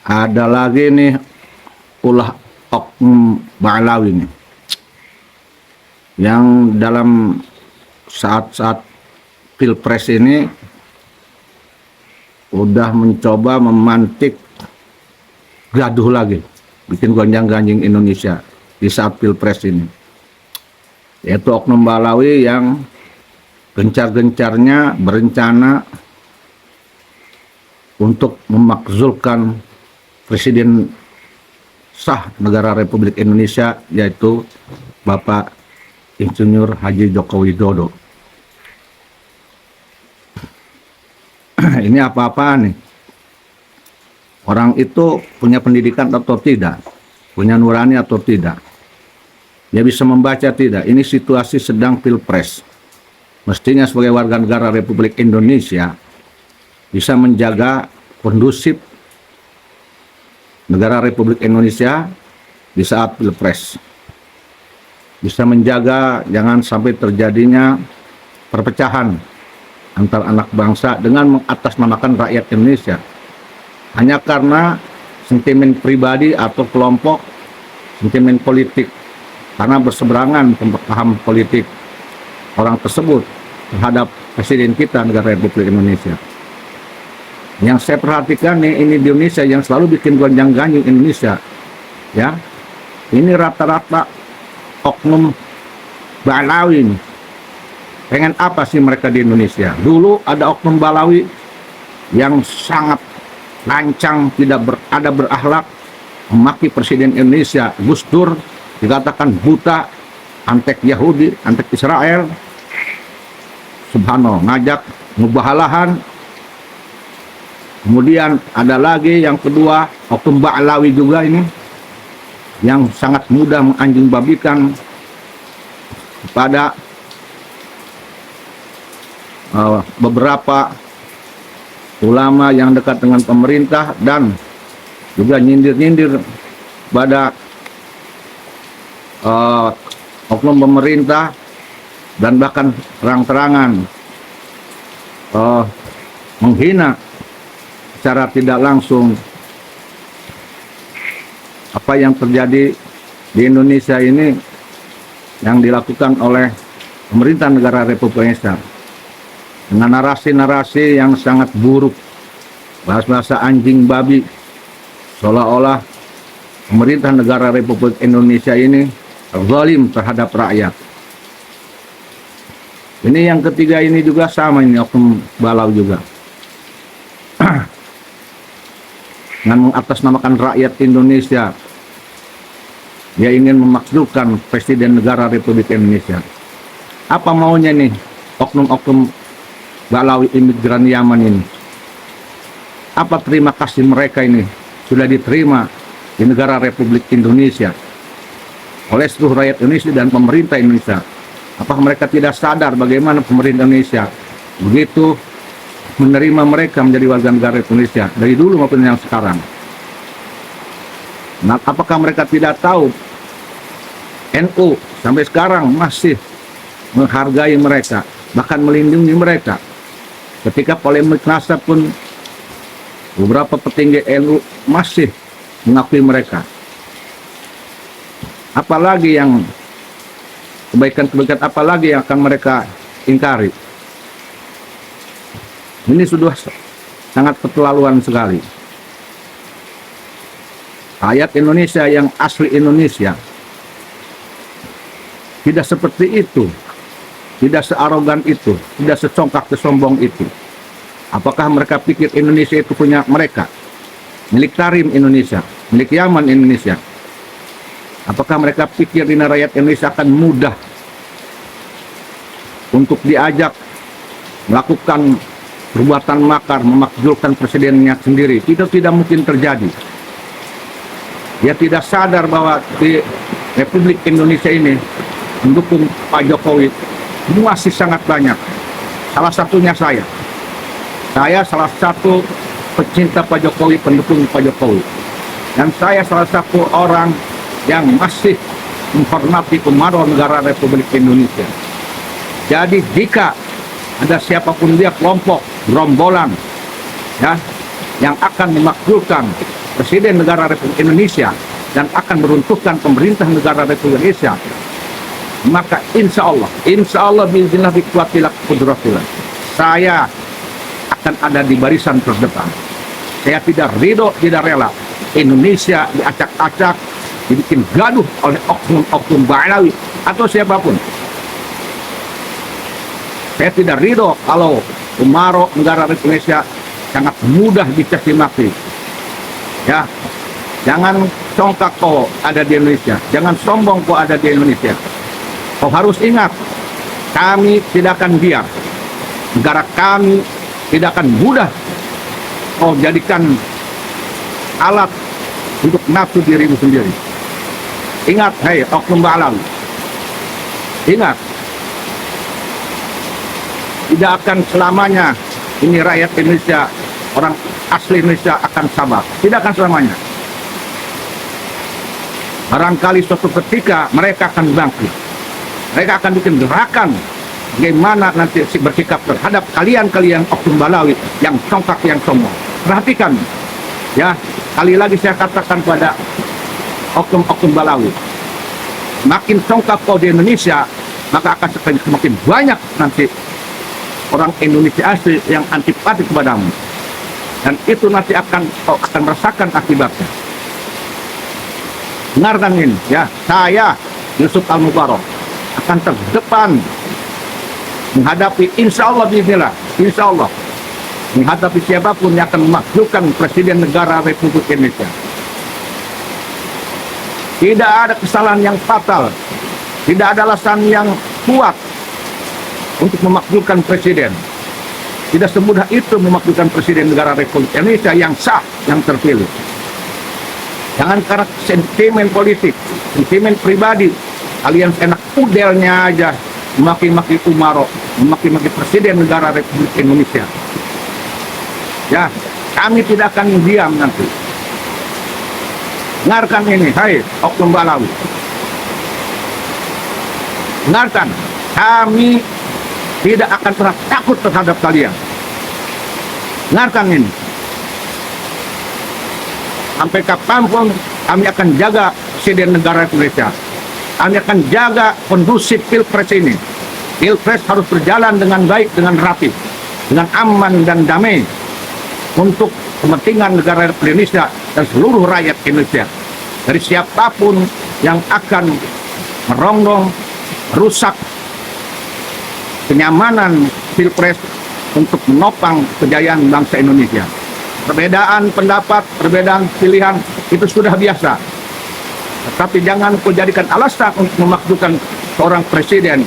Ada lagi nih ulah oknum Ba'alawi nih, yang dalam saat-saat pilpres ini udah mencoba memantik gaduh lagi, bikin gonjang-ganjing Indonesia di saat pilpres ini, yaitu oknum Ba'alawi yang gencar-gencarnya berencana untuk memakzulkan Presiden sah negara Republik Indonesia, yaitu Bapak Insinyur Haji Joko Widodo. Ini apa-apaan nih? Orang itu punya pendidikan atau tidak? Punya nurani atau tidak? Dia bisa membaca tidak? Ini situasi sedang pilpres. Mestinya sebagai warga negara Republik Indonesia bisa menjaga kondusif negara Republik Indonesia di saat pilpres. Bisa menjaga jangan sampai terjadinya perpecahan antar anak bangsa dengan mengatasnamakan rakyat Indonesia hanya karena sentimen pribadi atau kelompok, sentimen politik, karena berseberangan paham politik orang tersebut terhadap presiden kita negara Republik Indonesia. Yang saya perhatikan nih, ini di Indonesia yang selalu bikin gonjang-ganjing Indonesia, ya, ini rata-rata oknum Ba'alawi nih. Pengen apa sih mereka di Indonesia? Dulu ada oknum Ba'alawi yang sangat lancang, tidak berada berakhlak, memaki Presiden Indonesia Gus Dur, dikatakan buta, antek Yahudi, antek Israel, subhanallah, ngajak ngubah lahan. Kemudian ada lagi yang kedua, oknum Ba'alawi juga ini, yang sangat mudah menganjing babikan kepada beberapa ulama yang dekat dengan pemerintah, dan juga nyindir-nyindir pada oknum pemerintah, dan bahkan terang-terangan menghina secara tidak langsung apa yang terjadi di Indonesia ini yang dilakukan oleh pemerintah negara Republik Indonesia dengan narasi-narasi yang sangat buruk, bahasa-bahasa anjing babi, seolah-olah pemerintah negara Republik Indonesia ini zalim terhadap rakyat. Ini yang ketiga ini juga sama, ini oknum Ba'alawi juga. Dengan mengatasnamakan rakyat Indonesia, dia ingin memakzulkan Presiden negara Republik Indonesia. Apa maunya nih oknum-oknum Ba'alawi imigran Yaman ini? Apa terima kasih mereka ini sudah diterima di negara Republik Indonesia oleh seluruh rakyat Indonesia dan pemerintah Indonesia? Apakah mereka tidak sadar bagaimana pemerintah Indonesia begitu menerima mereka menjadi warga negara Indonesia dari dulu maupun yang sekarang? Nah, apakah mereka tidak tahu NU sampai sekarang masih menghargai mereka, bahkan melindungi mereka? Ketika polemik NASA pun beberapa petinggi NU masih mengakui mereka. Apalagi yang kebaikan-kebaikan apalagi yang akan mereka ingkari? Ini sudah sangat keterlaluan sekali. Rakyat Indonesia yang asli Indonesia tidak seperti itu, tidak searogan itu, tidak secongkak sesombong itu. Apakah mereka pikir Indonesia itu punya mereka, milik Tarim Indonesia, milik Yaman Indonesia? Apakah mereka pikir ini rakyat Indonesia akan mudah untuk diajak melakukan perbuatan makar, memakzulkan presidennya sendiri? Itu tidak mungkin terjadi. Dia tidak sadar bahwa di Republik Indonesia ini mendukung Pak Jokowi masih sangat banyak. Salah satunya saya. Saya salah satu pecinta Pak Jokowi, pendukung Pak Jokowi. Dan saya salah satu orang yang masih menghormati umarah negara Republik Indonesia. Jadi jika ada siapapun dia, kelompok, gerombolan ya, yang akan memakzulkan Presiden Negara Republik Indonesia dan akan meruntuhkan pemerintah negara Republik Indonesia, maka insya Allah biiznillah biquwatillah qudratillah, saya akan ada di barisan terdepan. Saya tidak ridho, tidak rela Indonesia diacak-acak, dibikin gaduh oleh oknum-oknum Ba'alawi atau siapapun. Saya tidak ridho kalau Umaro negara Republik Indonesia sangat mudah dicaci maki. Ya, jangan congkak kau ada di Indonesia, jangan sombong kau ada di Indonesia. Kau harus ingat, kami tidak akan biar negara kami tidak akan mudah kau jadikan alat untuk nafsu dirimu sendiri. Ingat, hei oknum Ba'alawi, ingat, tidak akan selamanya ini rakyat Indonesia, orang asli Indonesia akan sabar. Tidak akan selamanya. Barangkali suatu ketika mereka akan bangkit. Mereka akan bikin gerakan bagaimana nanti bersikap terhadap kalian-kalian oknum Ba'alawi yang congkak, yang sombong. Perhatikan, ya, kali lagi saya katakan pada oknum-oknum Ba'alawi, makin congkak kau di Indonesia, maka akan semakin banyak nanti orang Indonesia asli yang antipati kepadamu, dan itu nanti akan merasakan akibatnya. Dengarkan ini, ya, saya Yusuf Al-Mubarok akan terdepan menghadapi, insya Allah menghadapi siapapun yang akan memakzulkan Presiden Negara Republik Indonesia. Tidak ada kesalahan yang fatal, tidak ada alasan yang kuat untuk memakzulkan presiden. Tidak semudah itu memakzulkan Presiden Negara Republik Indonesia yang sah, yang terpilih. Jangan karena sentimen politik, sentimen pribadi, kalian enak udelnya aja memaki-maki Umaro, memaki-maki Presiden Negara Republik Indonesia. Ya, kami tidak akan diam nanti. Dengarkan ini, hai oknum Ba'alawi. Dengarkan, kami tidak akan pernah takut terhadap kalian. Dengarkan ini. Sampai kapanpun kami akan jaga Presiden Negara Indonesia. Kami akan jaga kondusif Pilpres ini. Pilpres harus berjalan dengan baik, dengan rapi, dengan aman dan damai untuk kepentingan negara Indonesia dan seluruh rakyat Indonesia. Dari siapapun yang akan merongrong, merusak kenyamanan Pilpres untuk menopang kejayaan bangsa Indonesia. Perbedaan pendapat, perbedaan pilihan itu sudah biasa. Tetapi jangan kau jadikan alasan untuk memakzulkan seorang presiden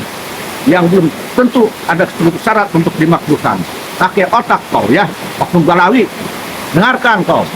yang belum tentu ada syarat untuk dimakzulkan. Pakai otak kau, ya, oknum Ba'alawi. Dengarkan kau.